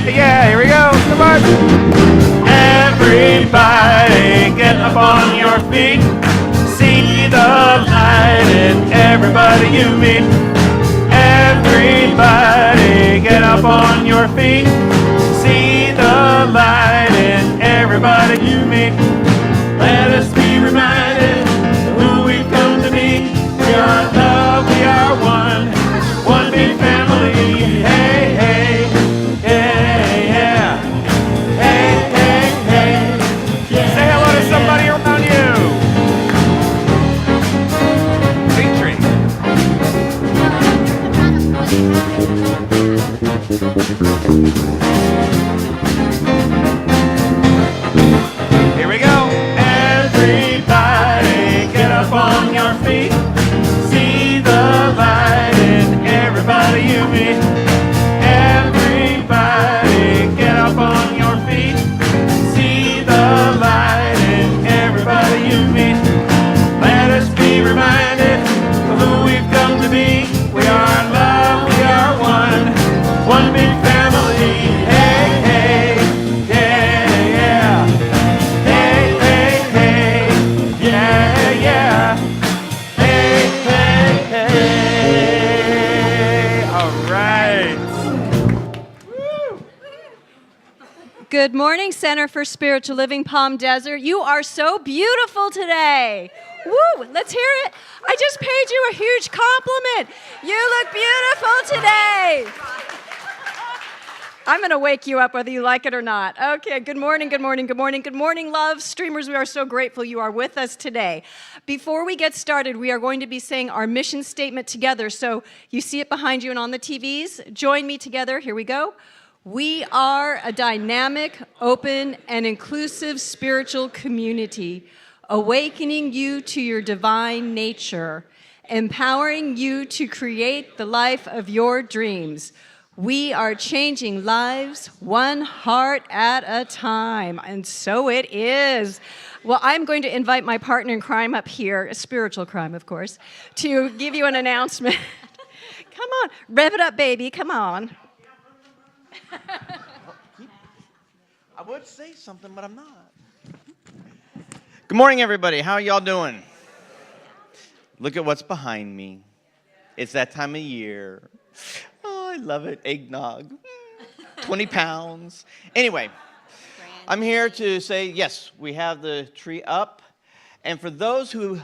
Yeah, here we go. Come on. Everybody get up on your feet. See the light in everybody you meet. Everybody get up on your feet. See the light in everybody you meet. Let us be reminded of who we've come to be. We are love, we are one big family. Hey, hey, hey, yeah. Hey, hey, hey. Say hello to somebody around you. Sweet tree. Here we go. Everybody get up on your feet. See the light in everybody you meet. Everybody get up on your feet. See the light in everybody you meet. Let us be reminded of who we've come to be. We are love, we are one big family. Hey, hey, yeah, yeah. Hey, hey, hey, yeah, yeah. Hey, hey, hey. All right. Good morning, Center for Spiritual Living, Palm Desert. You are so beautiful today. Woo, let's hear it. I just paid you a huge compliment. You look beautiful today. I'm going to wake you up whether you like it or not. Okay, good morning, good morning, good morning, good morning, love. Streamers, we are so grateful you are with us today. Before we get started, we are going to be saying our mission statement together. So you see it behind you and on the TVs. Join me together. Here we go. We are a dynamic, open, and inclusive spiritual community, awakening you to your divine nature, empowering you to create the life of your dreams. We are changing lives one heart at a time, and so it is. Well, I'm going to invite my partner in crime up here, a spiritual crime, of course, to give you an announcement. Come on, rev it up, baby, come on. I would say something, but I'm not. Good morning, everybody. How are y'all doing? Look at what's behind me. It's that time of year. Oh, I love it. Eggnog. 20 pounds. Anyway, I'm here to say, yes, we have the tree up. And for those who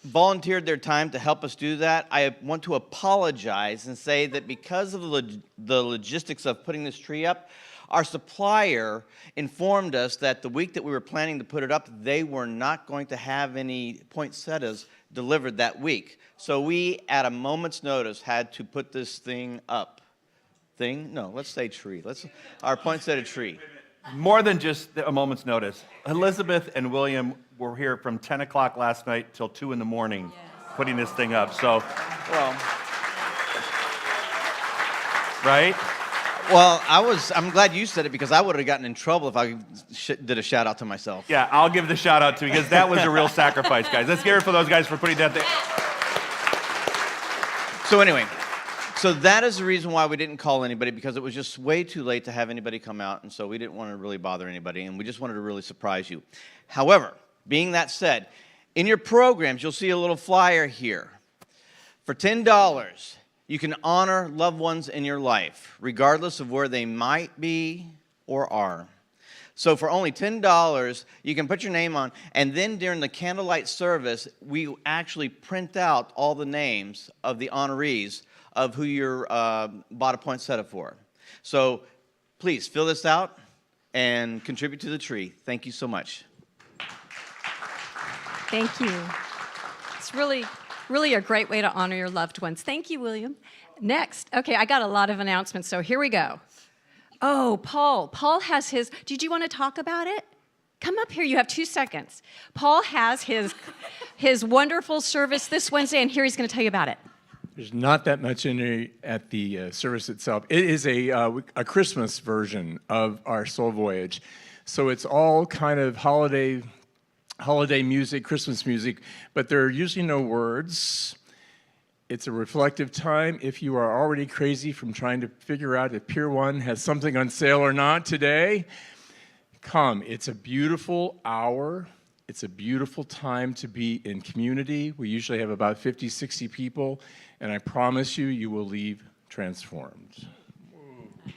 volunteered their time to help us do that, I want to apologize and say that because of the logistics of putting this tree up, our supplier informed us that the week that we were planning to put it up, they were not going to have any poinsettias delivered that week. So we, at a moment's notice, had to put this thing up. No, let's say tree. Our poinsettia tree. More than just a moment's notice. Elizabeth and William were here from 10 o'clock last night till 2 in the morning putting this thing up. So, Well, right? well, I'm glad you said it because I would have gotten in trouble if I did a shout out to myself. Yeah, I'll give the shout out to because that was a real sacrifice, guys. Let's hear it for those guys for putting that there. So anyway, so that is the reason why we didn't call anybody, because it was just way too late to have anybody come out, and so we didn't want to really bother anybody, and we just wanted to really surprise you. However, being that said, in your programs, you'll see a little flyer here. For $10, you can honor loved ones in your life, regardless of where they might be or are. So for only $10, you can put your name on, and then during the candlelight service, we actually print out all the names of the honorees of who you're bought a poinsettia for. So please fill this out and contribute to the tree. Thank you so much. Thank you. It's really a great way to honor your loved ones. Thank you, William. Next, okay, I got a lot of announcements, so here we go. Oh, Paul. Paul has his, did you want to talk about it? Come up here, you have 2 seconds. Paul has his wonderful service this Wednesday, and here he's going to tell you about it. There's not that much in it at the service itself. It is a Christmas version of our Soul Voyage. So it's all kind of holiday music, Christmas music, but there are usually no words. It's a reflective time. If you are already crazy from trying to figure out if Pier 1 has something on sale or not today, come. It's a beautiful hour. It's a beautiful time to be in community. We usually have about 50, 60 people, and I promise you, you will leave transformed.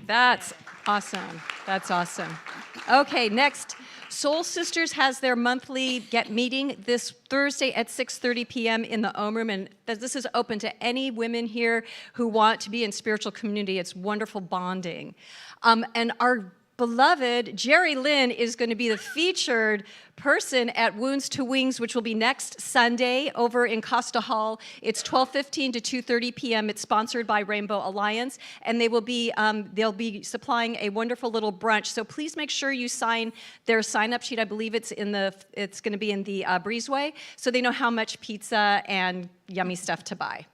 That's awesome. That's awesome. Okay, next. Soul Sisters has their monthly meeting this Thursday at 6:30 p.m. in the Ohm Room, and this is open to any women here who want to be in spiritual community. It's wonderful bonding. And our beloved Jerry Lynn is going to be the featured person at Wounds to Wings, which will be next Sunday over in Costa Hall. It's 12:15 to 2:30 p.m. It's sponsored by Rainbow Alliance, and they'll be supplying a wonderful little brunch. So please make sure you sign their sign-up sheet. I believe it's going to be in the breezeway, so they know how much pizza and yummy stuff to buy.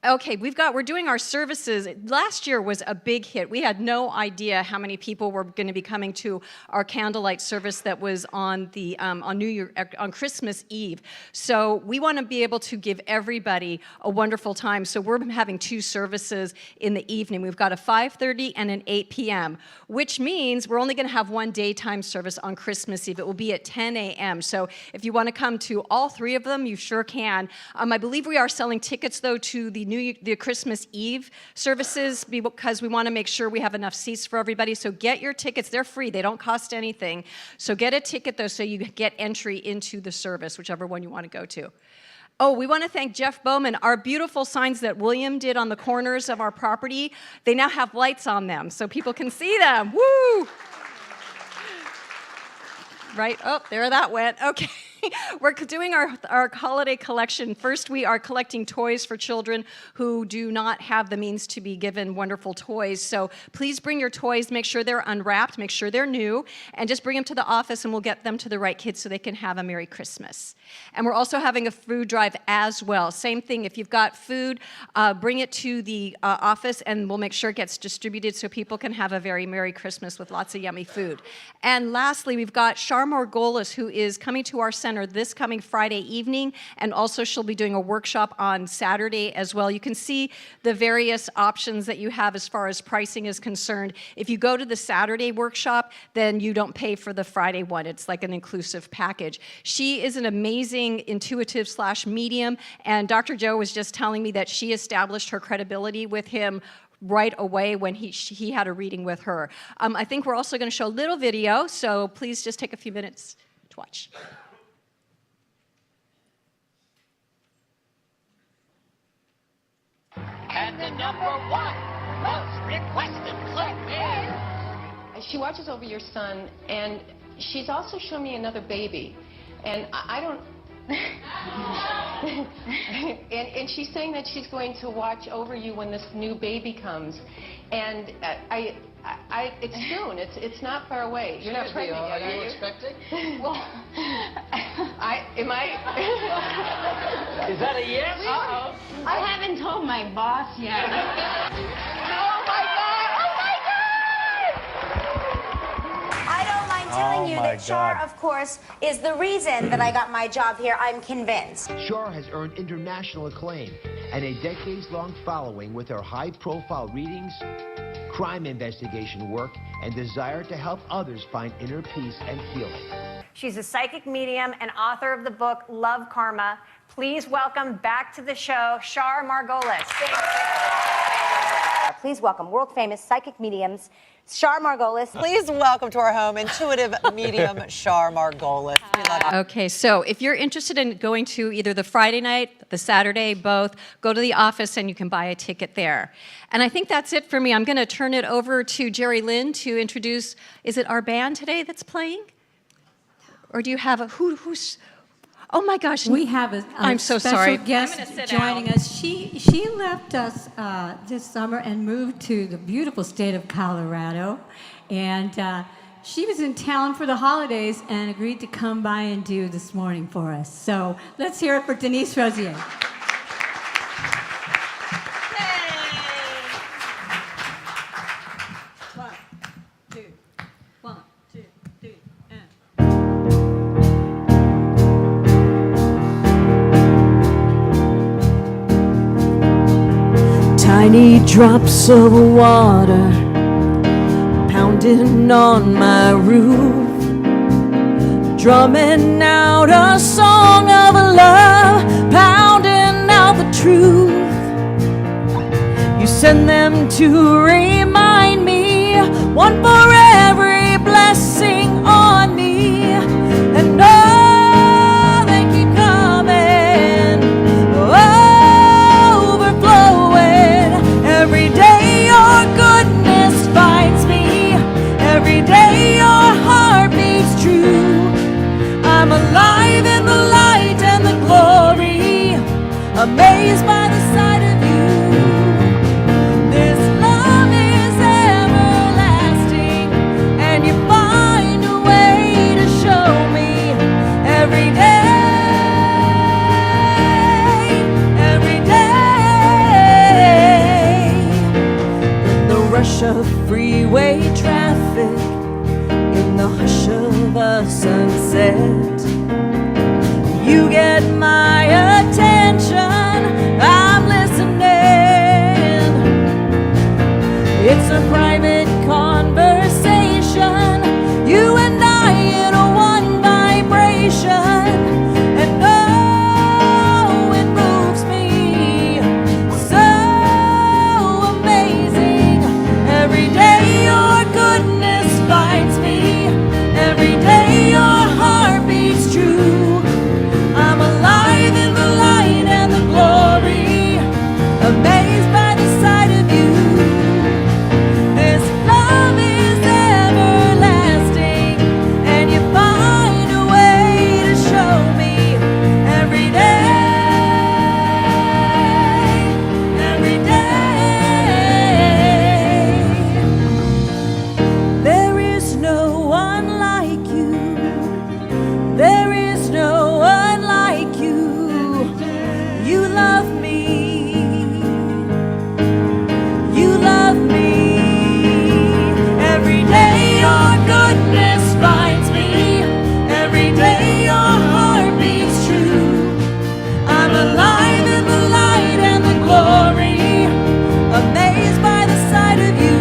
Okay, we're doing our services. Last year was a big hit. We had no idea how many people were going to be coming to our candlelight service that was on on Christmas Eve. So we want to be able to give everybody a wonderful time. So we're having 2 services in the evening. We've got a 5:30 and an 8 p.m., which means we're only going to have one daytime service on Christmas Eve. It will be at 10 a.m. So if you want to come to all 3 of them, you sure can. I believe we are selling tickets, though, to the Christmas Eve services because we want to make sure we have enough seats for everybody. So get your tickets. They're free. They don't cost anything. So get a ticket, though, so you get entry into the service, whichever one you want to go to. Oh, we want to thank Jeff Bowman. Our beautiful signs that William did on the corners of our property, they now have lights on them so people can see them. Woo! Right? Oh, there that went. Okay. We're doing our holiday collection. First, we are collecting toys for children who do not have the means to be given wonderful toys. So please bring your toys. Make sure they're unwrapped. Make sure they're new. And just bring them to the office, and we'll get them to the right kids so they can have a Merry Christmas. And we're also having a food drive as well. Same thing. If you've got food, bring it to the office, and we'll make sure it gets distributed so people can have a very Merry Christmas with lots of yummy food. And lastly, we've got Shar Margolis, who is coming to our center this coming Friday evening, and also she'll be doing a workshop on Saturday as well. You can see the various options that you have as far as pricing is concerned. If you go to the Saturday workshop, then you don't pay for the Friday one. It's like an inclusive package. She is an amazing intuitive/medium, and Dr. Joe was just telling me that she established her credibility with him right away when he had a reading with her. I think we're also going to show a little video, so please just take a few minutes to watch. And the #1 most requested clip is... She watches over your son, and she's also shown me another baby. And I don't... and she's saying that she's going to watch over you when this new baby comes. And it's soon. It's not far away. You're not pregnant yet, are you? expecting? Well, am I? Is that a yes? Uh-oh. I haven't told my boss yet. Oh my God! Oh my God! I don't mind telling you that Shar, of course, is the reason that I got my job here. I'm convinced. Shar has earned international acclaim and a decades-long following with her high-profile readings, crime investigation work, and desire to help others find inner peace and healing. She's a psychic medium and author of the book Love Karma. Please welcome back to the show, Shar Margolis. Please welcome world-famous psychic mediums, Shar Margolis. Please welcome to our home intuitive medium Shar Margolis. Okay, so if you're interested in going to either the Friday night, the Saturday, both, go to the office and you can buy a ticket there. And I think that's it for me. I'm going to turn it over to Jerry Lynn to introduce, is it our band today that's playing? Or do you have a, who's, oh my gosh. We have a I'm so special sorry. guest I'm gonna sit joining down. us. She left us this summer and moved to the beautiful state of Colorado. And she was in town for the holidays and agreed to come by and do this morning for us. So let's hear it for Denise Rosier. Tiny drops of water pounding on my roof, drumming out a song of love, pounding out the truth. You send them to remind me, one for every blessing on me, and oh, they keep coming, overflowing. Every day your goodness finds me, every day your heart beats true. I'm alive in the light and the glory, amazed by the sight of you. This love is everlasting, and you find a way to show me every day, every day. In the rush of freeway traffic, in the hush of a sunset, you get my attention, I'm listening. It's a private conversation, you and I in a one vibration, and oh, it moves me so amazing. Every day your goodness finds me, every day your heart beats true. I'm alive in the light and the glory, amazed by the sight of you. This love is everlasting, and you find a way to show me every day, every day. There is no one like you, there is no one like you. You love me, you love me. Every day your goodness finds me, every day your heart beats true. I'm alive in the light and the glory, amazed by the sight of you.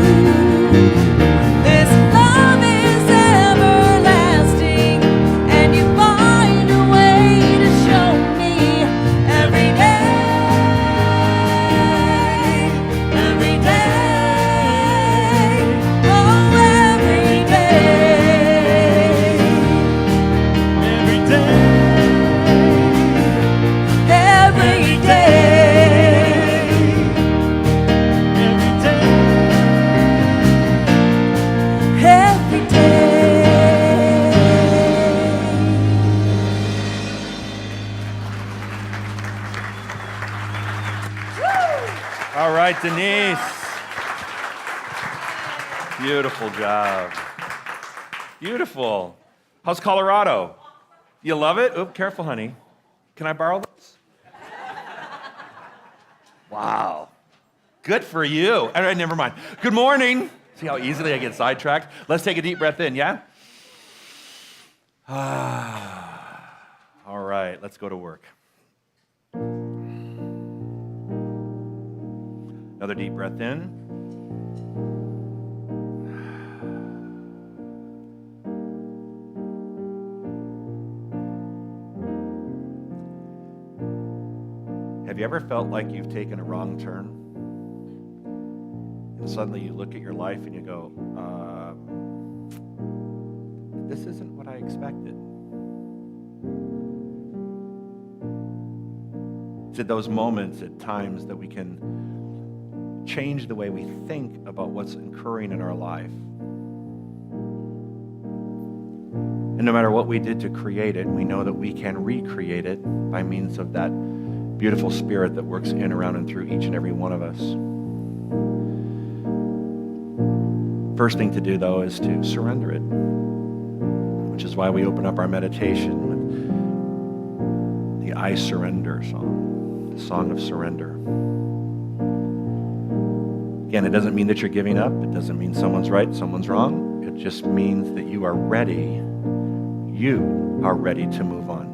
This love is everlasting, and you find a way to show me every day, every day, oh, every day, Every day, every day, every day. every day. All right, Denise. Beautiful job. Beautiful. How's Colorado? You love it? Oh, careful, honey. Can I borrow this? Wow. Good for you. All right, never mind. Good morning. See how easily I get sidetracked? Let's take a deep breath in, yeah? All right, let's go to work. Another deep breath in. Have you ever felt like you've taken a wrong turn? And suddenly you look at your life and you go, this isn't what I expected. It's at those moments at times that we can change the way we think about what's occurring in our life. And no matter what we did to create it, we know that we can recreate it by means of that beautiful spirit that works in, around, and through each and every one of us. First thing to do, though, is to surrender it, which is why we open up our meditation with the I Surrender song, the song of surrender. Again, it doesn't mean that you're giving up. It doesn't mean someone's right, someone's wrong. It just means that you are ready. You are ready to move on.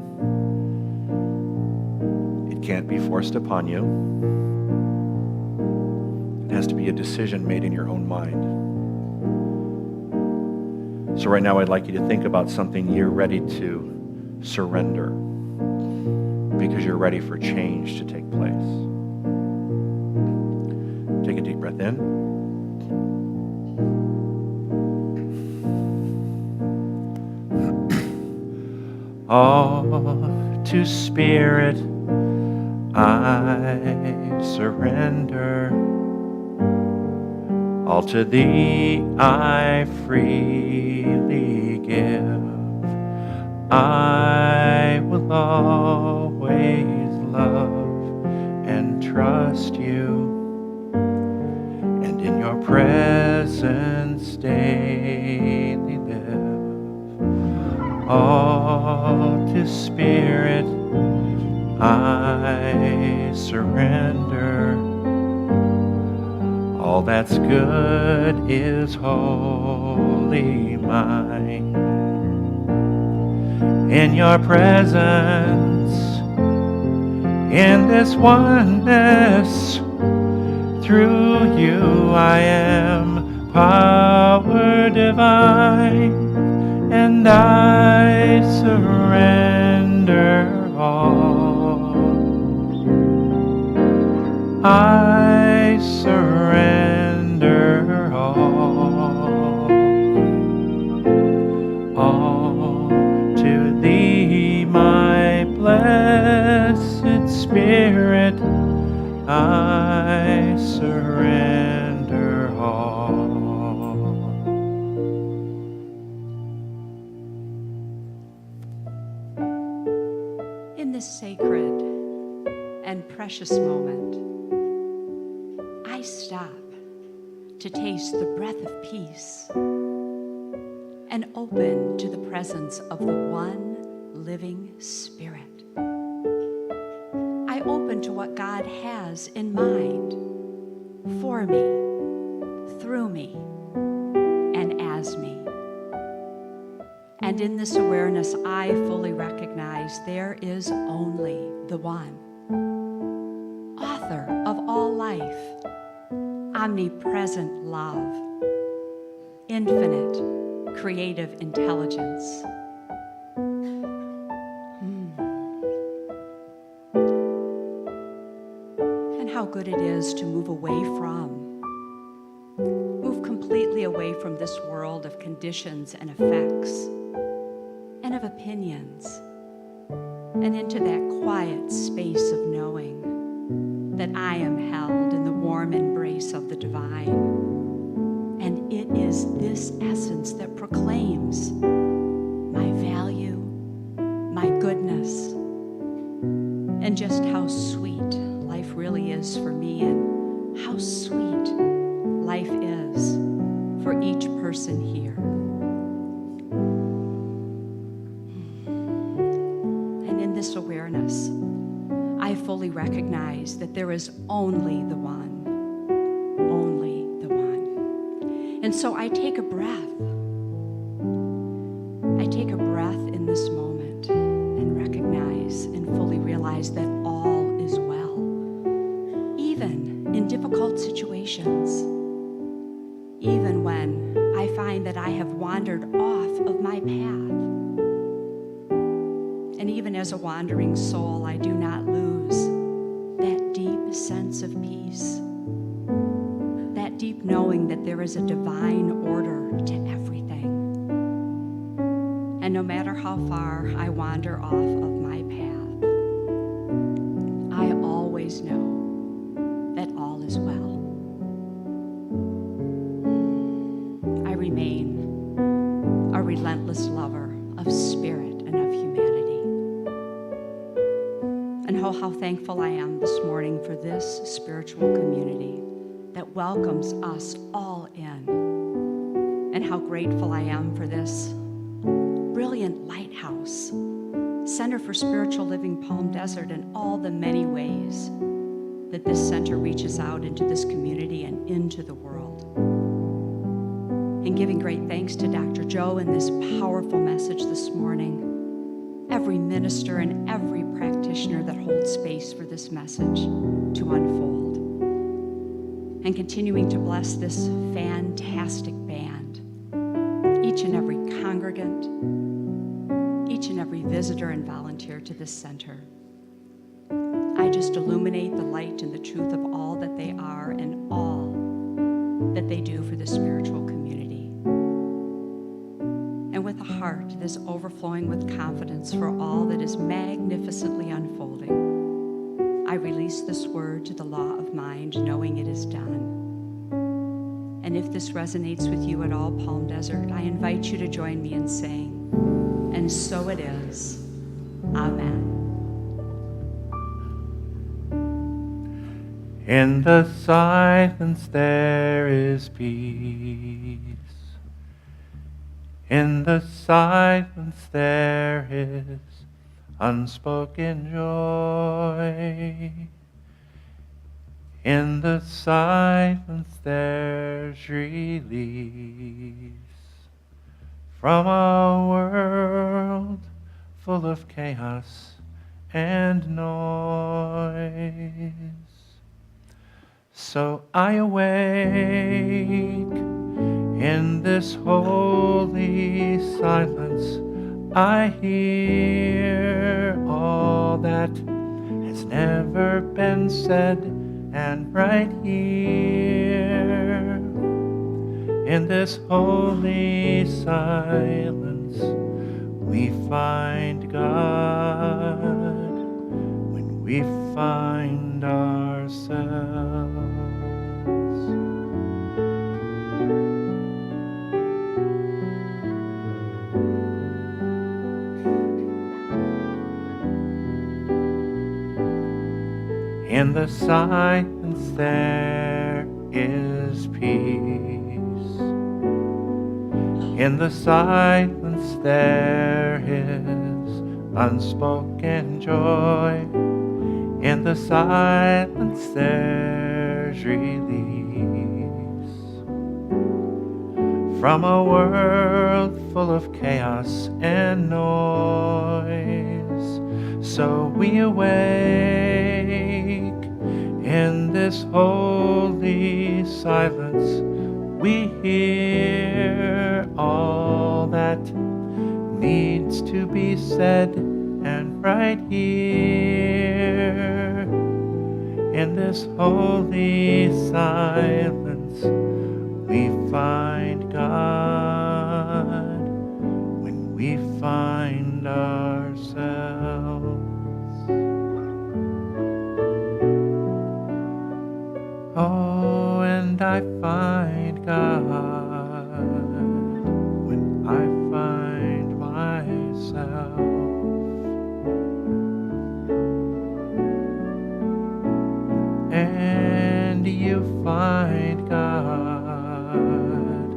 It can't be forced upon you. It has to be a decision made in your own mind. So right now I'd like you to think about something you're ready to surrender because you're ready for change to take place. Take a deep breath in. All to Spirit I surrender. All to Thee I freely give. I will always love and trust You, and in Your presence daily live. All to Spirit I surrender. All that's good is wholly mine. In Your presence, in this oneness, through You I am power divine, and I surrender all. I surrender all to Thee, my blessed Spirit, I surrender all. In this sacred and precious moment, I stop to taste the breath of peace and open to the presence of the one living Spirit. I open to what God has in mind for me, through me, and as me. And in this awareness, I fully recognize there is only the one, author of all life, omnipresent love, infinite creative intelligence. And how good it is to move completely away from this world of conditions and effects and of opinions, and into that quiet space of knowing that I am held in the warm embrace of the divine. And it is this essence that proclaims my value, my goodness, and just how sweet life really is for me, and how sweet life is for each person here. And in this awareness, I fully recognize that there is only the one, only the one. And so I take a breath. I take a breath in this moment and recognize and fully realize that all is well, even in difficult situations, even when I find that I have wandered off of my path. And even as a wandering soul, I do not lose that deep sense of peace, that deep knowing that there is a divine order to everything. And no matter how far I wander off of my path, I always know that all is well. I remain a relentless lover of spirit and of humanity. And oh, how thankful I am this morning for this spiritual community that welcomes us all in. And how grateful I am for this brilliant lighthouse, Center for Spiritual Living Palm Desert, and all the many ways that this center reaches out into this community and into the world. And giving great thanks to Dr. Joe in this powerful message this morning, every minister and every practitioner that holds space for this message to unfold. and continuing to bless this fantastic band, each and every congregant, each and every visitor and volunteer to this center. I just illuminate the light and the truth of all that they are and all that they do for the spiritual community. And with a heart that is overflowing with confidence for all that is magnificently unfolding, I release this word to the law of mind, knowing it is done. And if this resonates with you at all, Palm Desert, I invite you to join me in saying, and so it is. Amen. In the silence there is peace. In the silence there is unspoken joy. In the silence there's release from a world full of chaos and noise. So I awake in this holy silence. I hear all that has never been said, and right here in this holy silence we find God when we find ourselves. In the silence there is peace. In the silence there is unspoken joy. In the silence there's release from a world full of chaos and noise. So we awake in this holy silence. We hear all that needs to be said, and right here in this holy silence we find God when we find ourselves. Oh, and I find God when I find myself. And you find God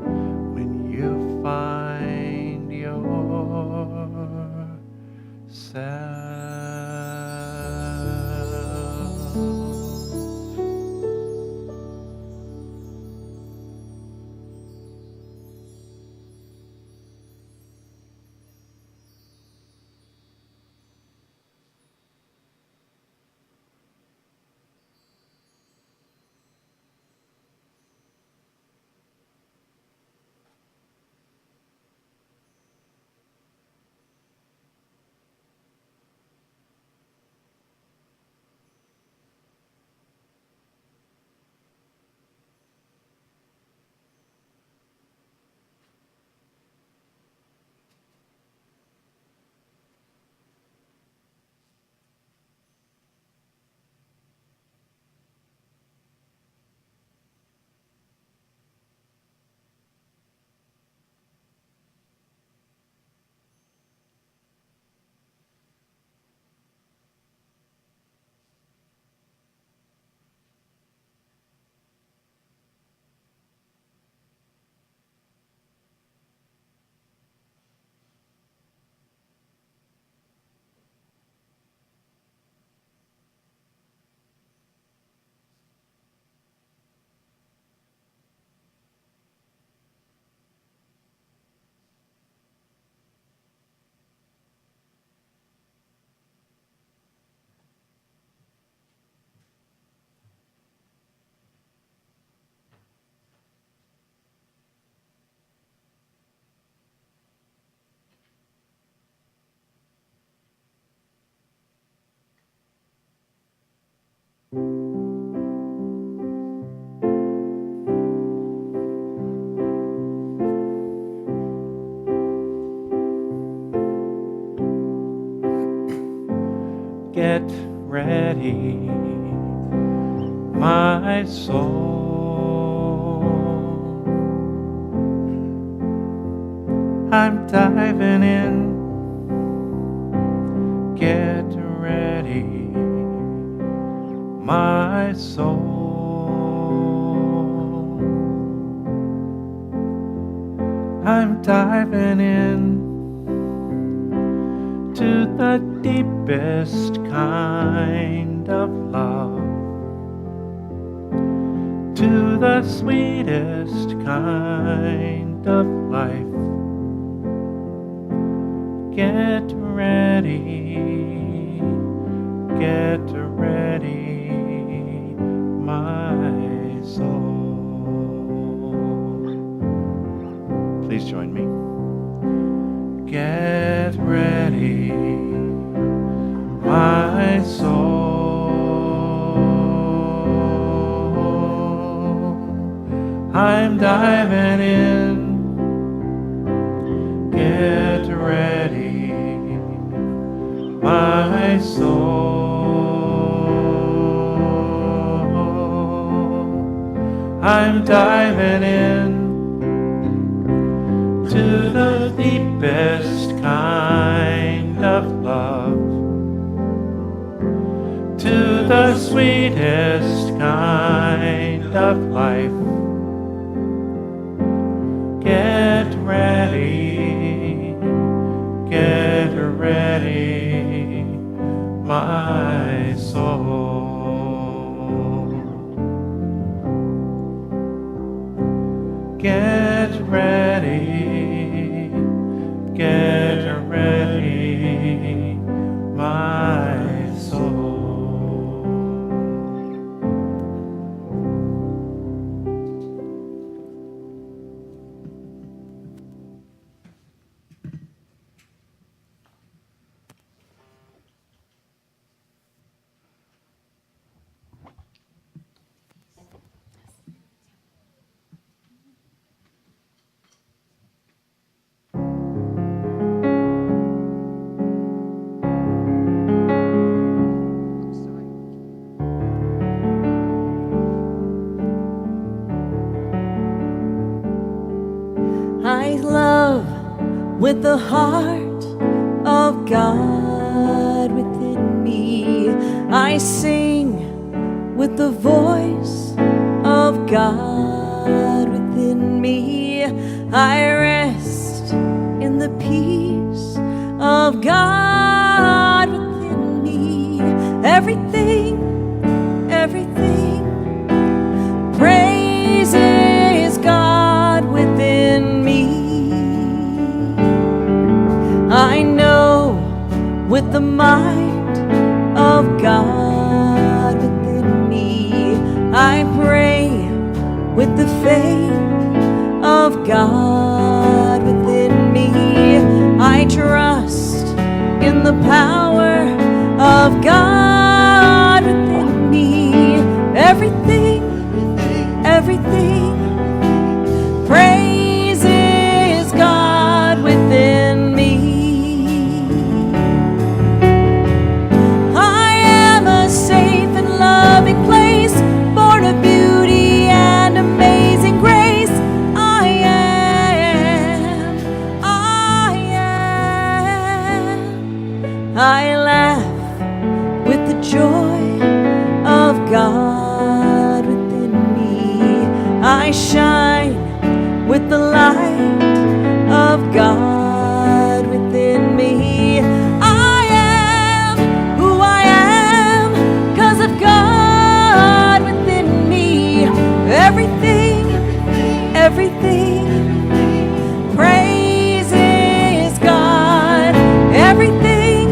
get ready, my soul. I'm diving in. Get ready, my soul. I'm diving in to the deepest kind of love, to the sweetest kind of life. Get ready, my soul. Please join me. Get ready, my soul. I'm diving in. Get ready, my soul. I'm diving in to the deepest kind of love, to the sweetest kind of life. Get ready, my soul. Get ready, my soul. I love with the heart of God within me. I sing with the voice of God within me. I rest in the peace of God within me. Everything praises God within me. I know with the might of God within me. I pray with the faith of God within me. I trust in the power of God within me. Everything praises God within me. I am a safe and loving place, born of beauty and amazing grace. I laugh with the joy of God within me. I shine with the light of God within me. I am who I am 'cause of God within me. Everything praises God. Everything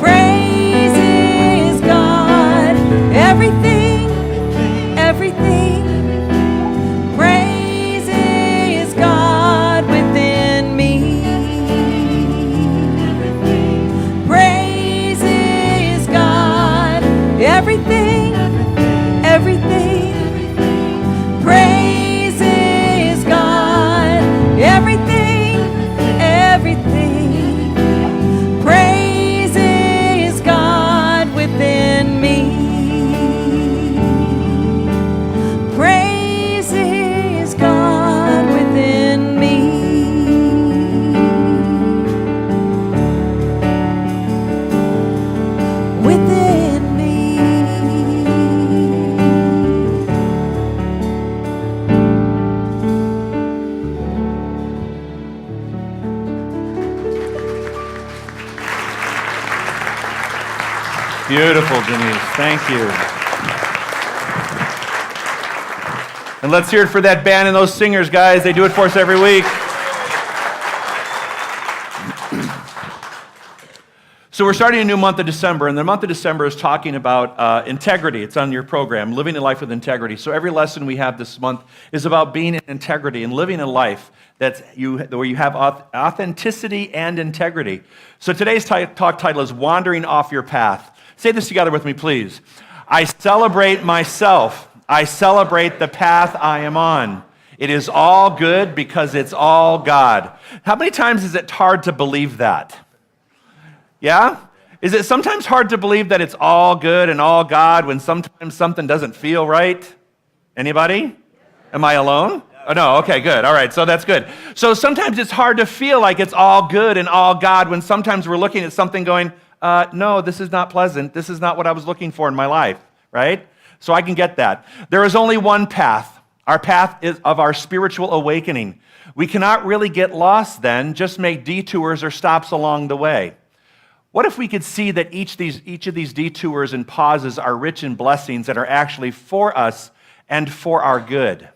praises God. Everything praises Beautiful, Denise. Thank you. And let's hear it for that band and those singers, guys. They do it for us every week. So we're starting a new month of December, and the month of December is talking about integrity. It's on your program, living a life with integrity. So every lesson we have this month is about being in integrity and living a life where you have authenticity and integrity. So today's talk title is Wandering Off Your Path. Say this together with me, please. I celebrate myself. I celebrate the path I am on. It is all good because it's all God. How many times is it hard to believe that? Yeah? Is it sometimes hard to believe that it's all good and all God when sometimes something doesn't feel right? Anybody? Am I alone? Oh, no, okay, good. All right, so that's good. So sometimes it's hard to feel like it's all good and all God when sometimes we're looking at something going, no, this is not pleasant. This is not what I was looking for in my life, right? So I can get that. There is only one path. Our path is of our spiritual awakening. We cannot really get lost then, just make detours or stops along the way. What if we could see that each of these detours and pauses are rich in blessings that are actually for us and for our good?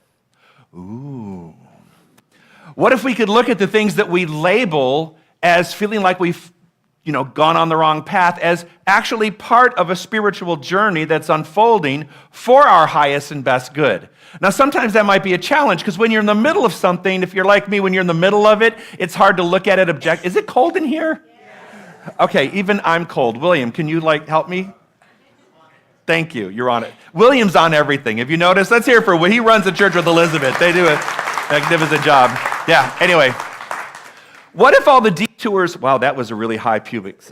Ooh. What if we could look at the things that we label as feeling like we've gone on the wrong path as actually part of a spiritual journey that's unfolding for our highest and best good? Now, sometimes that might be a challenge because when you're in the middle of something, if you're like me, when you're in the middle of it, it's hard to look at it Is it cold in here? Okay, even I'm cold. William, can you help me? Thank you. You're on it. William's on everything. Have you noticed? Let's hear for he runs the church with Elizabeth. They do a magnificent job. Yeah, anyway. What if all the detours, wow, that was a really high pubescent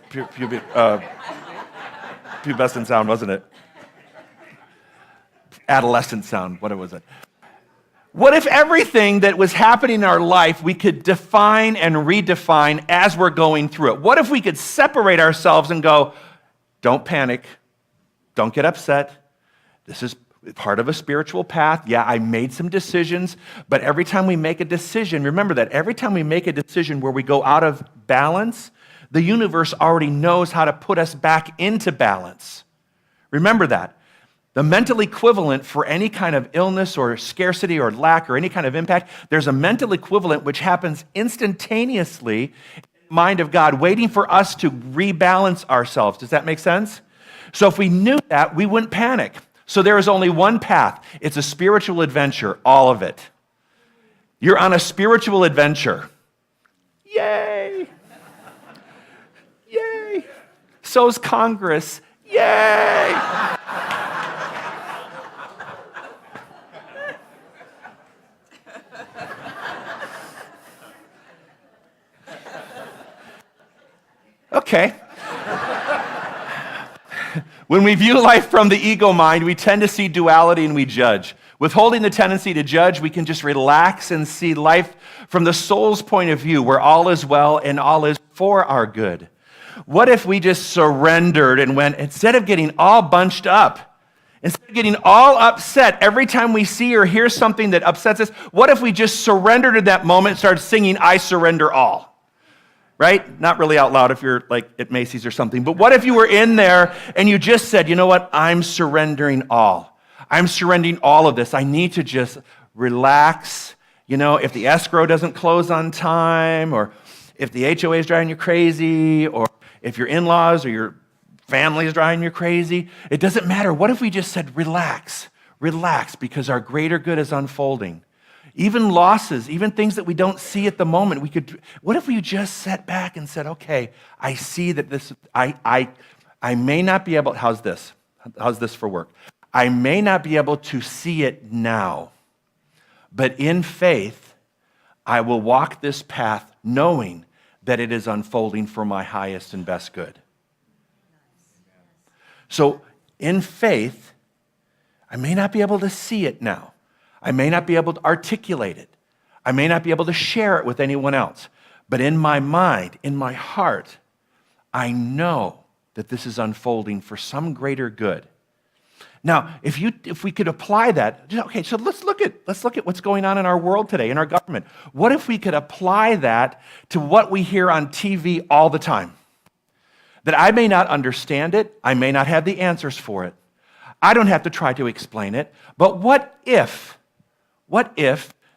sound, wasn't it? Adolescent sound, what was it? What if everything that was happening in our life we could define and redefine as we're going through it? What if we could separate ourselves and go, don't panic, don't get upset. This is part of a spiritual path. Yeah, I made some decisions, but every time we make a decision, remember that every time we make a decision where we go out of balance, the universe already knows how to put us back into balance. Remember that. The mental equivalent for any kind of illness or scarcity or lack or any kind of impact, there's a mental equivalent which happens instantaneously in the mind of God, waiting for us to rebalance ourselves. Does that make sense? So if we knew that, we wouldn't panic. So there is only one path. It's a spiritual adventure, all of it. You're on a spiritual adventure. Yay! Yay! So's Congress. Yay! Okay. When we view life from the ego mind, we tend to see duality and we judge. Withholding the tendency to judge, we can just relax and see life from the soul's point of view, where all is well and all is for our good. What if we just surrendered and went, instead of getting all bunched up, instead of getting all upset every time we see or hear something that upsets us, what if we just surrendered at that moment and started singing, I surrender all? Right? Not really out loud if you're at Macy's or something, but what if you were in there and you just said, you know what, I'm surrendering all. I'm surrendering all of this. I need to just relax. If the escrow doesn't close on time, or if the HOA is driving you crazy, or if your in-laws or your family is driving you crazy, it doesn't matter. What if we just said, relax, because our greater good is unfolding. Even losses, even things that we don't see at the moment, what if we just sat back and said, okay, I see that I may not be able, how's this for work? I may not be able to see it now, but in faith, I will walk this path knowing that it is unfolding for my highest and best good. So in faith, I may not be able to see it now. I may not be able to articulate it. I may not be able to share it with anyone else. But in my mind, in my heart, I know that this is unfolding for some greater good. Now, if we could apply that, okay, so let's look at what's going on in our world today, in our government. What if we could apply that to what we hear on TV all the time? that I may not understand it, I may not have the answers for it. I don't have to try to explain it, but what if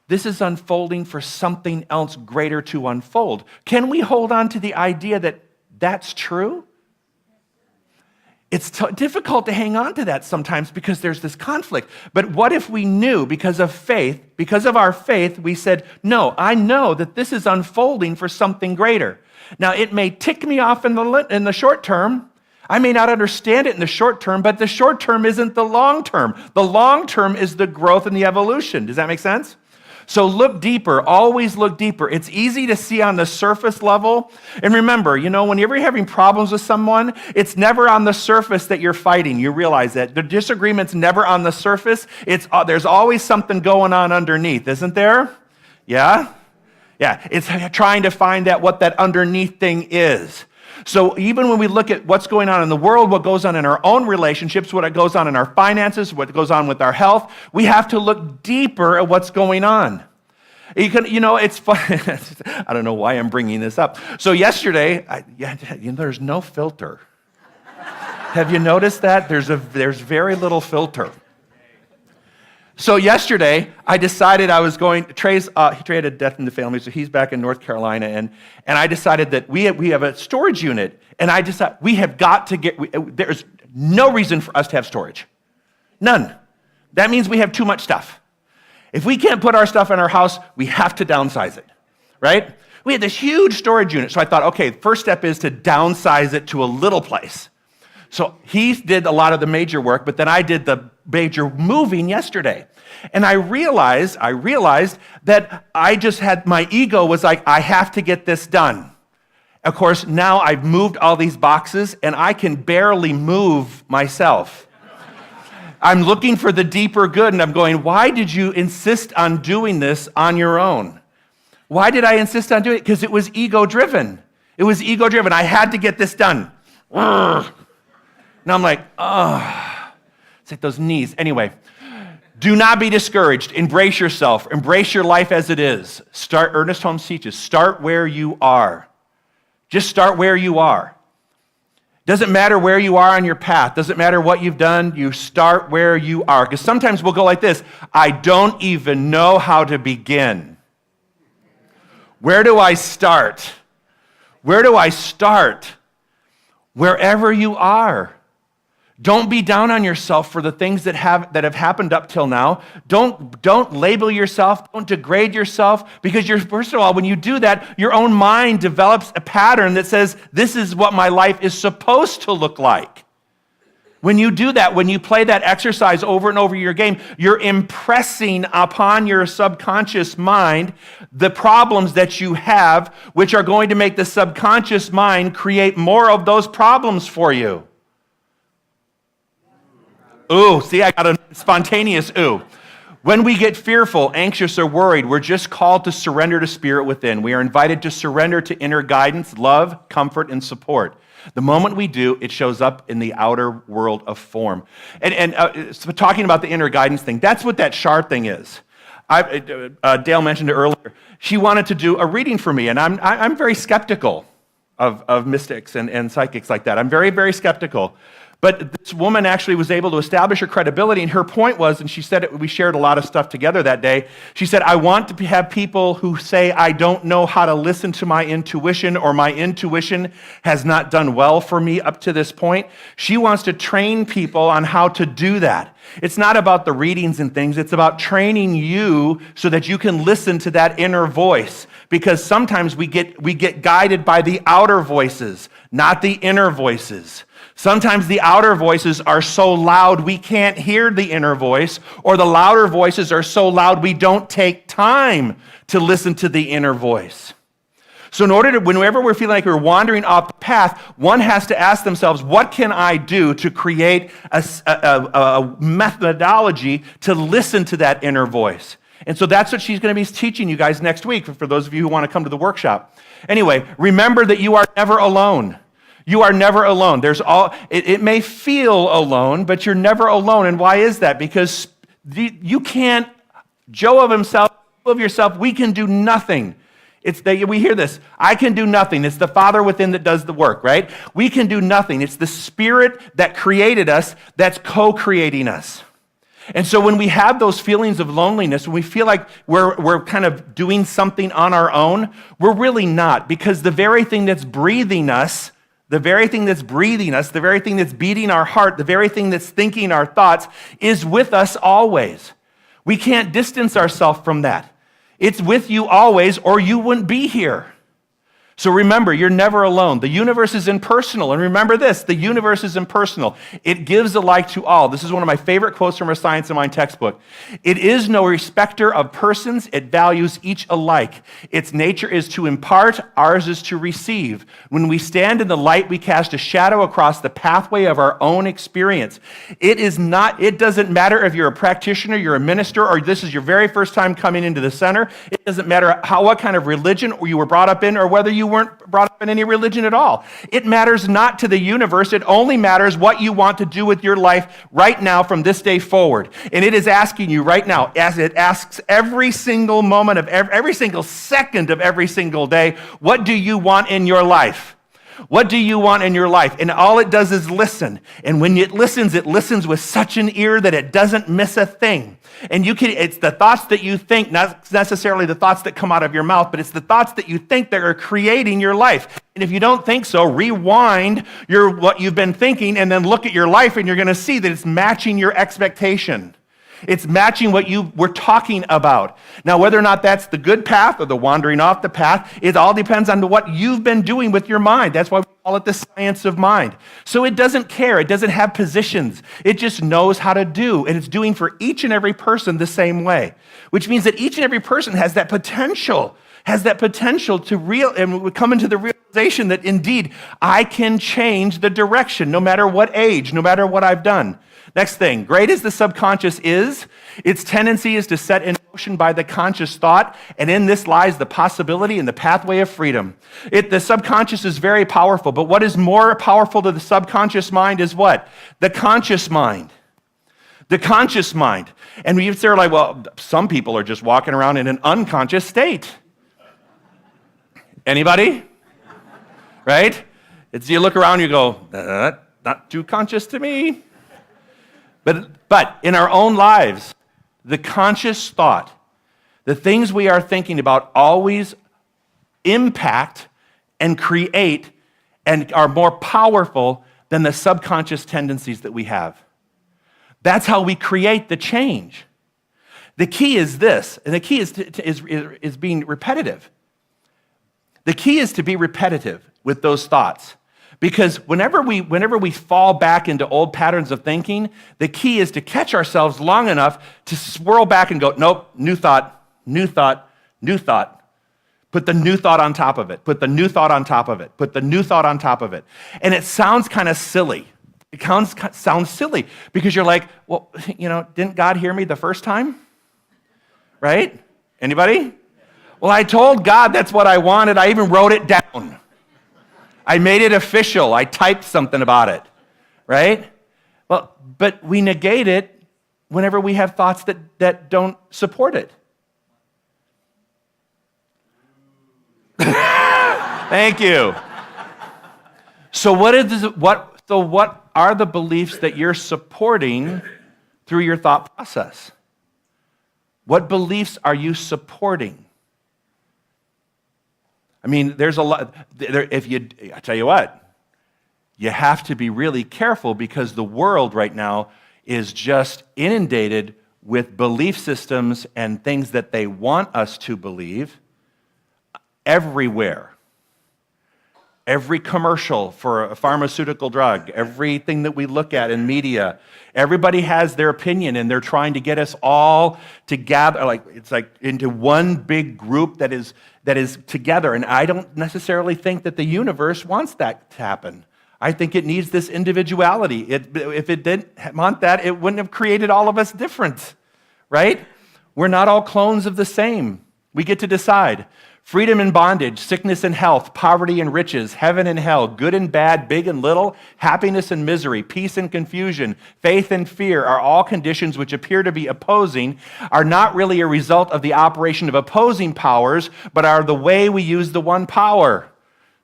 this is unfolding for something else greater to unfold? Can we hold on to the idea that that's true? It's difficult to hang on to that sometimes because there's this conflict. But what if we knew because of faith, because of our faith, we said, no, I know that this is unfolding for something greater. Now, it may tick me off in the short term. I may not understand it in the short term, but the short term isn't the long term. The long term is the growth and the evolution. Does that make sense? So look deeper, always look deeper. It's easy to see on the surface level. And remember, whenever you're having problems with someone, it's never on the surface that you're fighting. You realize that. The disagreement's never on the surface. There's always something going on underneath, isn't there? Yeah? Yeah, it's trying to find out what that underneath thing is. So even when we look at what's going on in the world, what goes on in our own relationships, what goes on in our finances, what goes on with our health, we have to look deeper at what's going on. It's fun. I don't know why I'm bringing this up. So yesterday, there's no filter. Have you noticed that? There's very little filter. So yesterday, I decided I was going. Trey had a death in the family, so he's back in North Carolina, and I decided that we have a storage unit, and I decided we have got to get. There's no reason for us to have storage, none. That means we have too much stuff. If we can't put our stuff in our house, we have to downsize it, right? We had this huge storage unit, so I thought, okay, first step is to downsize it to a little place. So he did a lot of the major work, but then I did the major moving yesterday. And I realized that I just had, my ego was like, I have to get this done. Of course, now I've moved all these boxes and I can barely move myself. I'm looking for the deeper good and I'm going, why did you insist on doing this on your own? Why did I insist on doing it? Because it was ego-driven. It was ego-driven. I had to get this done. Now I'm like, it's like those knees. Anyway, do not be discouraged. Embrace yourself. Embrace your life as it is. Ernest Holmes teaches, start where you are. Just start where you are. Doesn't matter where you are on your path. Doesn't matter what you've done. You start where you are. Because sometimes we'll go like this. I don't even know how to begin. Where do I start? Where do I start? Wherever you are. Don't be down on yourself for the things that have happened up till now. Don't label yourself. Don't degrade yourself because first of all, when you do that, your own mind develops a pattern that says, this is what my life is supposed to look like. When you do that, when you play that exercise over and over your game, you're impressing upon your subconscious mind the problems that you have, which are going to make the subconscious mind create more of those problems for you. Ooh, see, I got a spontaneous ooh. When we get fearful, anxious, or worried, we're just called to surrender to spirit within. We are invited to surrender to inner guidance, love, comfort, and support. The moment we do, it shows up in the outer world of form. So talking about the inner guidance thing, that's what that SHAR thing is. Dale mentioned it earlier. She wanted to do a reading for me, and I'm very skeptical of mystics and psychics like that. I'm very, very skeptical. But this woman actually was able to establish her credibility, and her point was, and she said we shared a lot of stuff together that day, she said, I want to have people who say, I don't know how to listen to my intuition, or my intuition has not done well for me up to this point. She wants to train people on how to do that. It's not about the readings and things, it's about training you so that you can listen to that inner voice. Because sometimes we get guided by the outer voices, not the inner voices. Sometimes the outer voices are so loud we can't hear the inner voice, or the louder voices are so loud we don't take time to listen to the inner voice. So whenever we're feeling like we're wandering off the path, one has to ask themselves, what can I do to create a methodology to listen to that inner voice? And so that's what she's going to be teaching you guys next week, for those of you who want to come to the workshop. Anyway, remember that you are never alone. You are never alone. It may feel alone, but you're never alone. And why is that? Because you can't, Joe of himself, of yourself, we can do nothing It's that we hear this. I can do nothing. It's the Father within that does the work, right? We can do nothing. It's the Spirit that created us that's co-creating us. And so when we have those feelings of loneliness, when we feel like we're kind of doing something on our own, we're really not, because the very thing that's breathing us, the very thing that's breathing us, the very thing that's beating our heart, the very thing that's thinking our thoughts is with us always. We can't distance ourselves from that. It's with you always, or you wouldn't be here. So remember, you're never alone. The universe is impersonal. And remember this, the universe is impersonal. It gives alike to all. This is one of my favorite quotes from our Science of Mind textbook. It is no respecter of persons. It values each alike. Its nature is to impart, ours is to receive. When we stand in the light, we cast a shadow across the pathway of our own experience. It doesn't matter if you're a practitioner, you're a minister, or this is your very first time coming into the center. It doesn't matter what kind of religion you were brought up in, or whether you weren't brought up in any religion at all. It matters not to the universe. It only matters what you want to do with your life right now from this day forward. And it is asking you right now, as it asks every single moment of every single second of every single day, what do you want in your life? What do you want in your life? And all it does is listen. And when it listens with such an ear that it doesn't miss a thing. And it's the thoughts that you think, not necessarily the thoughts that come out of your mouth, but it's the thoughts that you think that are creating your life. And if you don't think so, rewind what you've been thinking and then look at your life, and you're going to see that it's matching your expectation. It's matching what you were talking about. Now, whether or not that's the good path or the wandering off the path, it all depends on what you've been doing with your mind. That's why we call it the science of mind. So it doesn't care. It doesn't have positions. It just knows how to do, and it's doing for each and every person the same way, which means that each and every person has that potential to come into the realization that indeed I can change the direction no matter what age, no matter what I've done. Next thing, great as the subconscious is, its tendency is to set in motion by the conscious thought, and in this lies the possibility and the pathway of freedom. The subconscious is very powerful, but what is more powerful to the subconscious mind is what? The conscious mind. The conscious mind. And you'd say, like, well, some people are just walking around in an unconscious state. Anybody? Right? You look around, you go, not too conscious to me. But in our own lives, the conscious thought, the things we are thinking about always impact and create and are more powerful than the subconscious tendencies that we have. That's how we create the change. The key is this, and the key is being repetitive. The key is to be repetitive with those thoughts. Because whenever we fall back into old patterns of thinking, the key is to catch ourselves long enough to swirl back and go, nope, new thought, new thought, new thought. Put the new thought on top of it. Put the new thought on top of it. Put the new thought on top of it. And it sounds kind of silly. It sounds silly because you're like, well, didn't God hear me the first time? Right? Anybody? Well, I told God that's what I wanted. I even wrote it down. I made it official. I typed something about it, right? Well, but we negate it whenever we have thoughts that don't support it. Thank you. So what are the beliefs that you're supporting through your thought process? What beliefs are you supporting? I mean, there's a lot. I tell you what, you have to be really careful because the world right now is just inundated with belief systems and things that they want us to believe everywhere. Every commercial for a pharmaceutical drug, everything that we look at in media, everybody has their opinion and they're trying to get us all to gather, it's like into one big group that is together. And I don't necessarily think that the universe wants that to happen. I think it needs this individuality. If it didn't want that, it wouldn't have created all of us different, right? We're not all clones of the same. We get to decide. Freedom and bondage, sickness and health, poverty and riches, heaven and hell, good and bad, big and little, happiness and misery, peace and confusion, faith and fear are all conditions which appear to be opposing, are not really a result of the operation of opposing powers, but are the way we use the one power,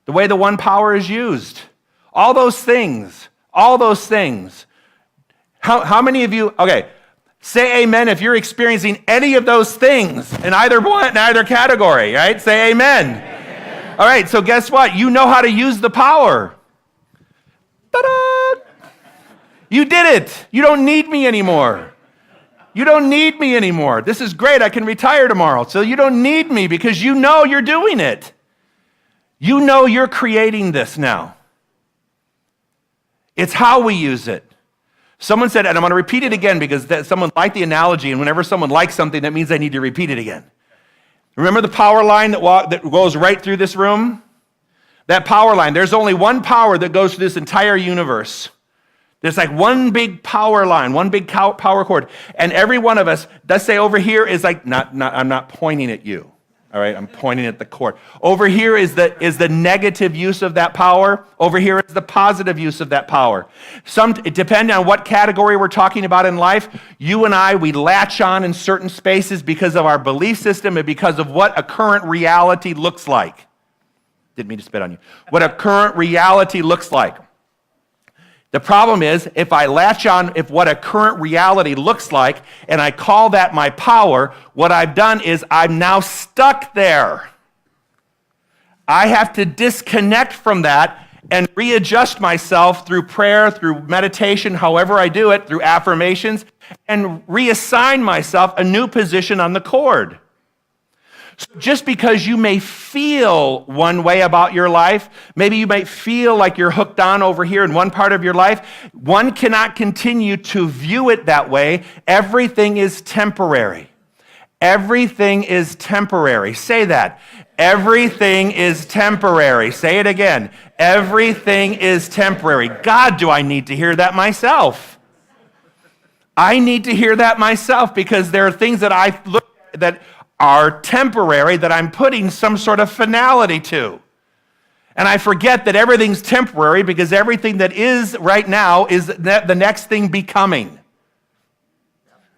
the way the one power is used. All those things, all those things. How many of you, okay, say amen if you're experiencing any of those things in either one, in either category, right? Say amen. Amen. All right, so guess what? You know how to use the power. Ta-da! You did it. You don't need me anymore. You don't need me anymore. This is great. I can retire tomorrow. So you don't need me because you know you're doing it. You know you're creating this now. It's how we use it. Someone said, and I'm going to repeat it again because someone liked the analogy, and whenever someone likes something, that means I need to repeat it again. Remember the power line that goes right through this room? That power line, there's only one power that goes through this entire universe. There's like one big power line, one big power cord, and every one of us, let's say over here is like, I'm not pointing at you. All right, I'm pointing at the cord. Over here is the negative use of that power. Over here is the positive use of that power. Depending on what category we're talking about in life, you and I, we latch on in certain spaces because of our belief system and because of what a current reality looks like. Didn't mean to spit on you. What a current reality looks like. The problem is, if I latch on if what a current reality looks like, and I call that my power, what I've done is I'm now stuck there. I have to disconnect from that and readjust myself through prayer, through meditation, however I do it, through affirmations, and reassign myself a new position on the cord. So just because you may feel one way about your life, maybe you might feel like you're hooked on over here in one part of your life, one cannot continue to view it that way. Everything is temporary. Everything is temporary. Say that. Everything is temporary. Say it again. Everything is temporary. God, do I need to hear that myself? I need to hear that myself because there are things that I look at that are temporary that I'm putting some sort of finality to. And I forget that everything's temporary because everything that is right now is the next thing becoming.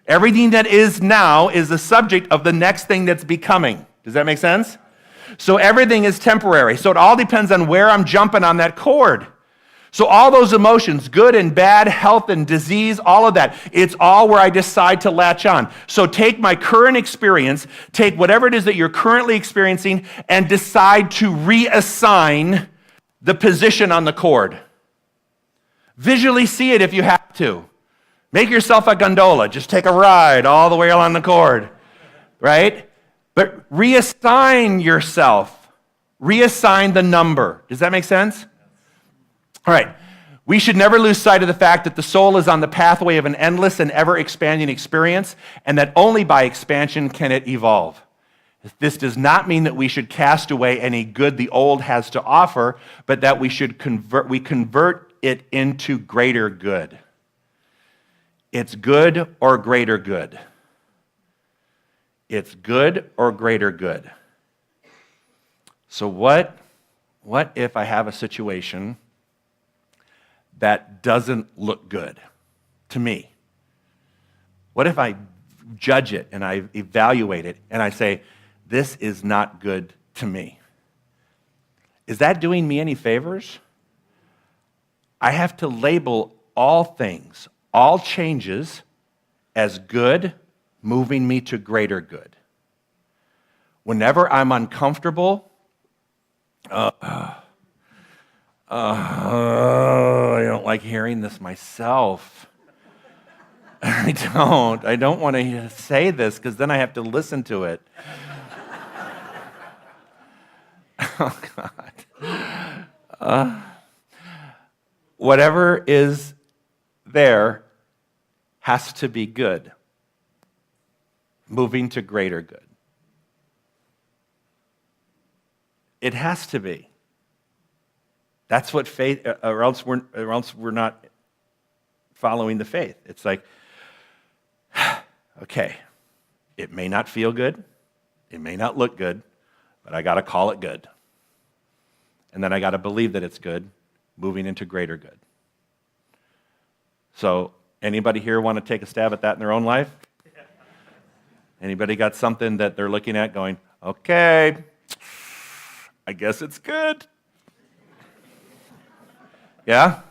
Everything that is now is the subject of the next thing that's becoming. Does that make sense? So everything is temporary. So it all depends on where I'm jumping on that cord. So all those emotions, good and bad, health and disease, all of that, it's all where I decide to latch on. So take my current experience, take whatever it is that you're currently experiencing, and decide to reassign the position on the cord. Visually see it if you have to. Make yourself a gondola. Just take a ride all the way along the cord, right? But reassign yourself. Reassign the number. Does that make sense? All right, we should never lose sight of the fact that the soul is on the pathway of an endless and ever-expanding experience, and that only by expansion can it evolve. This does not mean that we should cast away any good the old has to offer, but that we should convert it into greater good. It's good or greater good. It's good or greater good. So what if I have a situation that doesn't look good to me? What if I judge it and I evaluate it and I say, this is not good to me? Is that doing me any favors? I have to label all things, all changes, as good, moving me to greater good. Whenever I'm uncomfortable, I don't like hearing this myself. I don't want to say this because then I have to listen to it. Oh, God. Whatever is there has to be good, moving to greater good. It has to be. That's what faith, or else we're not following the faith. It's like, okay, it may not feel good, it may not look good, but I got to call it good. And then I got to believe that it's good, moving into greater good. So, anybody here want to take a stab at that in their own life? Anybody got something that they're looking at going, okay, I guess it's good? Yeah?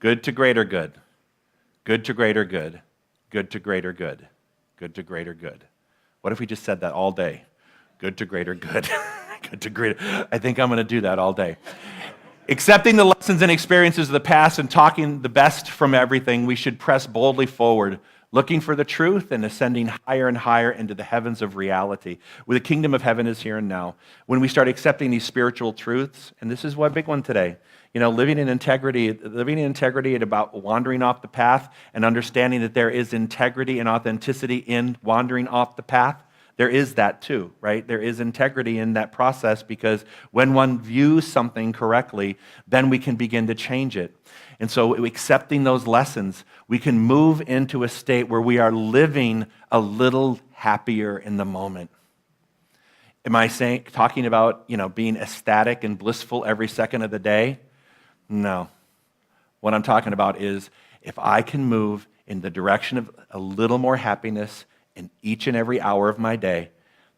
Good to greater good. Good to greater good. Good to greater good. Good to greater good. What if we just said that all day? Good to greater good. Good to greater. I think I'm going to do that all day. Accepting the lessons and experiences of the past and talking the best from everything, we should press boldly forward, looking for the truth and ascending higher and higher into the heavens of reality, where the kingdom of heaven is here and now. When we start accepting these spiritual truths, and this is one big one today, living in integrity and about wandering off the path and understanding that there is integrity and authenticity in wandering off the path. There is that too, right? There is integrity in that process, because when one views something correctly, then we can begin to change it. And so accepting those lessons, we can move into a state where we are living a little happier in the moment. Am I talking about, being ecstatic and blissful every second of the day? No. What I'm talking about is if I can move in the direction of a little more happiness in each and every hour of my day,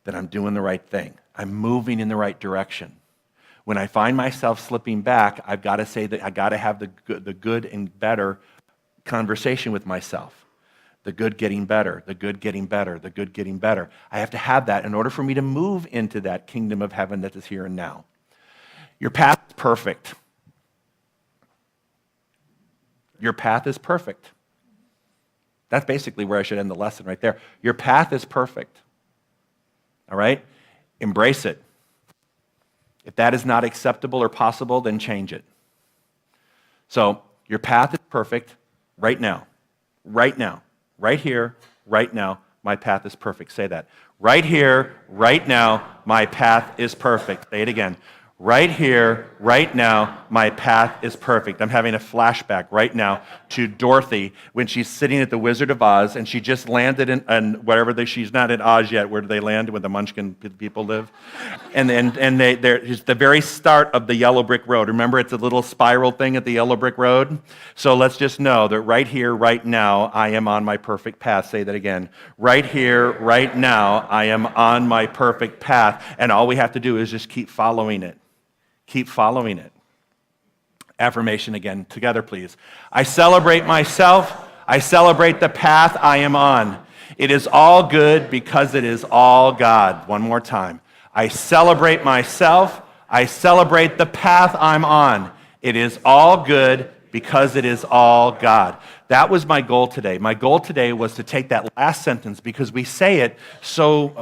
then I'm doing the right thing. I'm moving in the right direction. When I find myself slipping back, I've got to say that I got to have the good and better conversation with myself. The good getting better, the good getting better, the good getting better. I have to have that in order for me to move into that kingdom of heaven that is here and now. Your path is perfect. Your path is perfect. That's basically where I should end the lesson right there. Your path is perfect. All right? Embrace it. If that is not acceptable or possible, then change it. So, your path is perfect right now. Right now. Right here, right now, my path is perfect. Say that. Right here, right now, my path is perfect. Say it again. Right here, right now, my path is perfect. I'm having a flashback right now to Dorothy when she's sitting at the Wizard of Oz and she just landed in wherever she's not in Oz yet. Where do they land? Where the Munchkin people live? And it's the very start of the yellow brick road. Remember, it's a little spiral thing at the yellow brick road? So let's just know that right here, right now, I am on my perfect path. Say that again. Right here, right now, I am on my perfect path. And all we have to do is just keep following it. Keep following it. Affirmation again, together please. I celebrate myself. I celebrate the path I am on. It is all good because it is all God. One more time. I celebrate myself. I celebrate the path I'm on. It is all good because it is all God. That was my goal today. My goal today was to take that last sentence, because we say it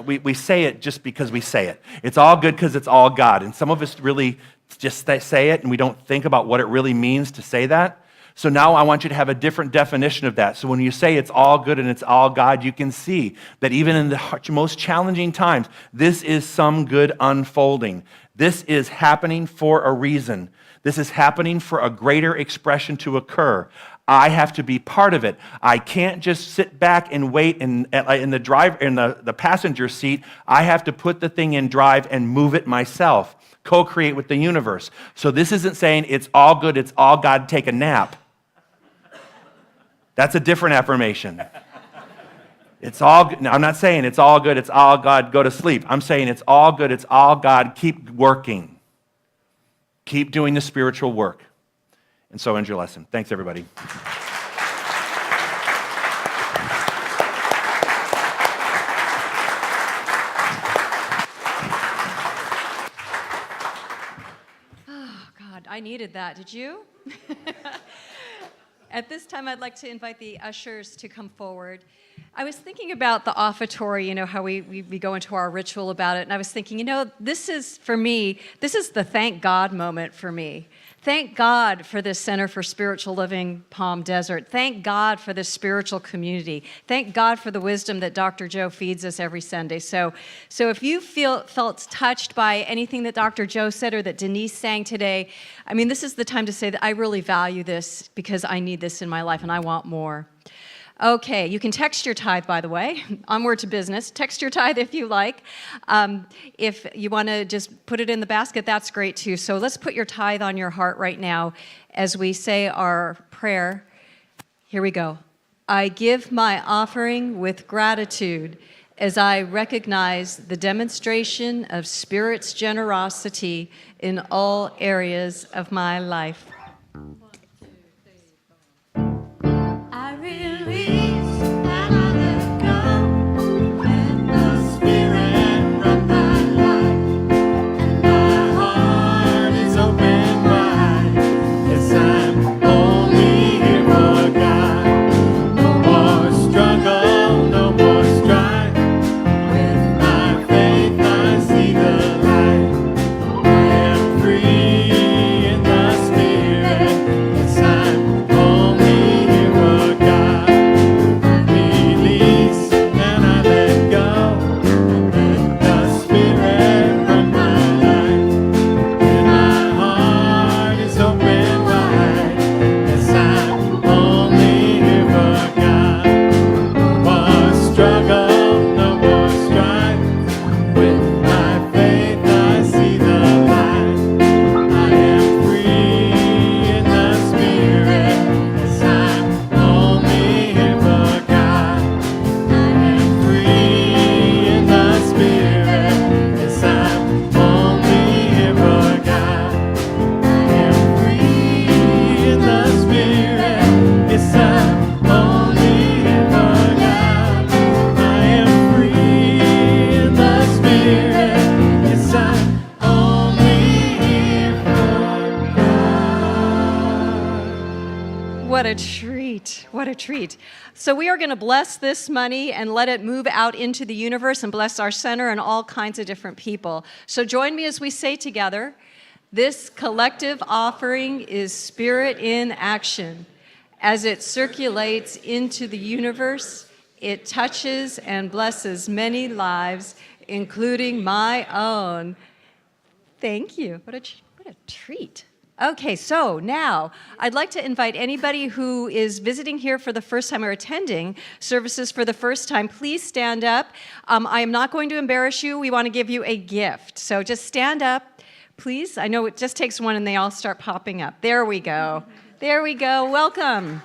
we say it just because we say it. It's all good because it's all God. And some of us really just say it and we don't think about what it really means to say that. So now I want you to have a different definition of that. So when you say it's all good and it's all God, you can see that even in the most challenging times, this is some good unfolding. This is happening for a reason. This is happening for a greater expression to occur. I have to be part of it. I can't just sit back and wait in the passenger seat. I have to put the thing in drive and move it myself. Co-create with the universe. So this isn't saying it's all good, it's all God, take a nap. That's a different affirmation. It's all good. No, I'm not saying it's all good, it's all God, go to sleep. I'm saying it's all good, it's all God, keep working. Keep doing the spiritual work. And so ends your lesson. Thanks, everybody. Oh, God, I needed that. Did you? At this time, I'd like to invite the ushers to come forward. I was thinking about the offertory, how we go into our ritual about it, and I was thinking, this is, for me, this is the thank God moment for me. Thank God for this Center for Spiritual Living, Palm Desert. Thank God for this spiritual community. Thank God for the wisdom that Dr. Joe feeds us every Sunday. So if you felt touched by anything that Dr. Joe said or that Denise sang today, this is the time to say that I really value this because I need this in my life and I want more. Okay, you can text your tithe, by the way. Onward to business. Text your tithe if you like. If you want to just put it in the basket, that's great too. So let's put your tithe on your heart right now as we say our prayer. Here we go. I give my offering with gratitude as I recognize the demonstration of Spirit's generosity in all areas of my life. I release and I let go. Let the Spirit run my life, and my heart is open wide. Yes, I'm only here for God. No more struggle, no more strife. With my faith, I see the light. I am free in the Spirit. Yes, I'm only here for God. I release and I let go. Let the Spirit run my life, and my heart is open wide. Yes, I'm only here for God. No more struggle, no more strife. With my faith, I see the light. I am free in the Spirit. Yes, I'm only here for God. I am free in the Spirit. Yes, I'm only here for God. I am free in the Spirit. Yes, I'm only here for God. I am free in the Spirit. Yes, I'm only here for God. What a treat. What a treat. So we are going to bless this money and let it move out into the universe and bless our center and all kinds of different people. So join me as we say together, this collective offering is Spirit in action. As it circulates into the universe, it touches and blesses many lives, including my own. Thank you. What a treat. Okay, so now I'd like to invite anybody who is visiting here for the first time or attending services for the first time, please stand up. I am not going to embarrass you. We want to give you a gift. So just stand up, please. I know it just takes one and they all start popping up. There we go. There we go. Welcome.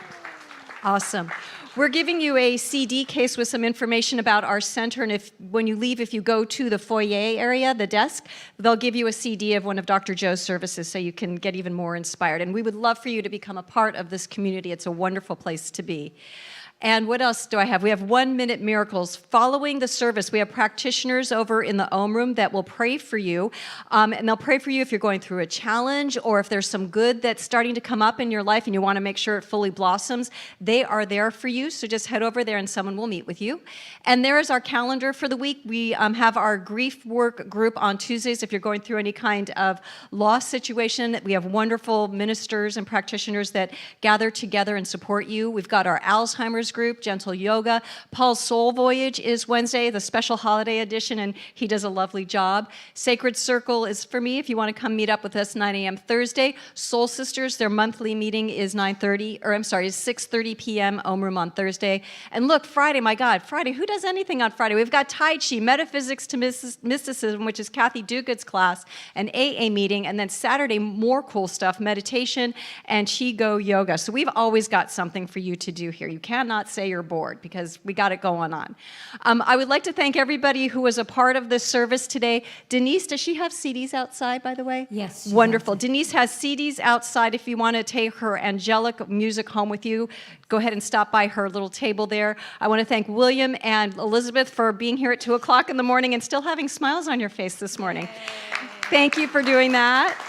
Awesome. We're giving you a CD case with some information about our center, and when you leave, if you go to the foyer area, the desk, they'll give you a CD of one of Dr. Joe's services so you can get even more inspired. And we would love for you to become a part of this community. It's a wonderful place to be. And what else do I have? We have 1-minute miracles. Following the service, we have practitioners over in the Ohm Room that will pray for you. And they'll pray for you if you're going through a challenge or if there's some good that's starting to come up in your life and you want to make sure it fully blossoms. They are there for you. So just head over there and someone will meet with you. And there is our calendar for the week. We have our grief work group on Tuesdays if you're going through any kind of loss situation. We have wonderful ministers and practitioners that gather together and support you. We've got our Alzheimer's group, Gentle Yoga. Paul's Soul Voyage is Wednesday, the special holiday edition, and he does a lovely job. Sacred Circle is for me if you want to come meet up with us 9 a.m. Thursday. Soul Sisters, their monthly meeting is 6:30 p.m. Ohm Room on Thursday. And look, Friday, my God, Friday, who does anything on Friday? We've got Tai Chi, Metaphysics to Mysticism, which is Kathy Duguid's class, an AA meeting, and then Saturday, more cool stuff, meditation and Qi Go Yoga. So we've always got something for you to do here. You cannot say you're bored because we got it going on. I would like to thank everybody who was a part of this service today. Denise, does she have CDs outside, by the way? Yes. Wonderful. Denise has CDs outside if you want to take her angelic music home with you. Go ahead and stop by her little table there. I want to thank William and Elizabeth for being here at 2 o'clock in the morning and still having smiles on your face this morning. Thank you for doing that.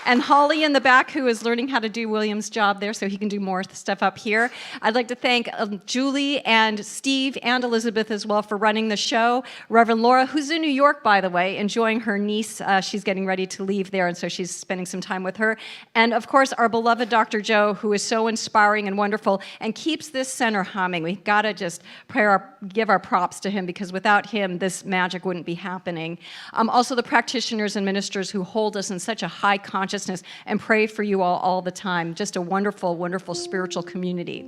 And Holly in the back, who is learning how to do William's job there so he can do more stuff up here. I'd like to thank Julie and Steve and Elizabeth as well for running the show. Reverend Laura, who's in New York, by the way, enjoying her niece. She's getting ready to leave there, and so she's spending some time with her. And, of course, our beloved Dr. Joe, who is so inspiring and wonderful and keeps this center humming. We've got to just give our props to him because without him, this magic wouldn't be happening. Also, the practitioners and ministers who hold us in such a high consciousness consciousness and pray for you all the time. Just a wonderful, wonderful spiritual community.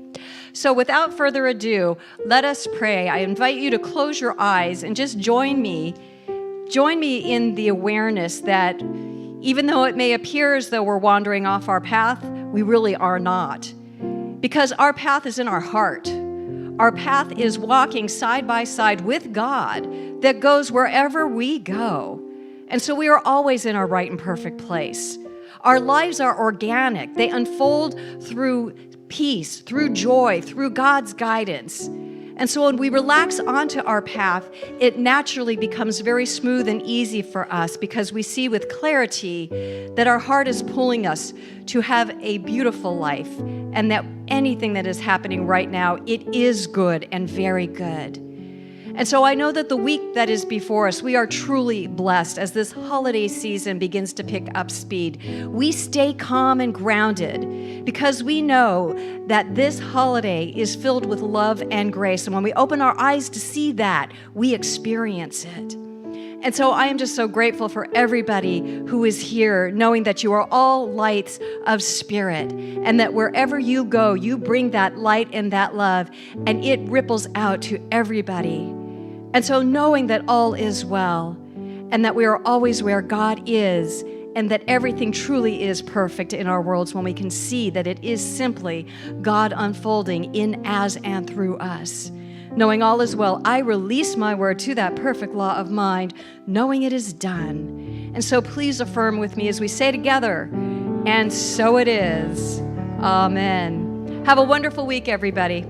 So without further ado, let us pray. I invite you to close your eyes and just join me. Join me in the awareness that even though it may appear as though we're wandering off our path, we really are not. Because our path is in our heart. Our path is walking side by side with God that goes wherever we go. And so we are always in our right and perfect place. Our lives are organic. They unfold through peace, through joy, through God's guidance. And so when we relax onto our path, it naturally becomes very smooth and easy for us because we see with clarity that our heart is pulling us to have a beautiful life and that anything that is happening right now, it is good and very good. And so I know that the week that is before us, we are truly blessed as this holiday season begins to pick up speed. We stay calm and grounded because we know that this holiday is filled with love and grace. And when we open our eyes to see that, we experience it. And so I am just so grateful for everybody who is here, knowing that you are all lights of spirit and that wherever you go, you bring that light and that love and it ripples out to everybody. And so knowing that all is well and that we are always where God is and that everything truly is perfect in our worlds when we can see that it is simply God unfolding in, as, and through us. Knowing all is well, I release my word to that perfect law of mind, knowing it is done. And so please affirm with me as we say together, and so it is. Amen. Have a wonderful week, everybody.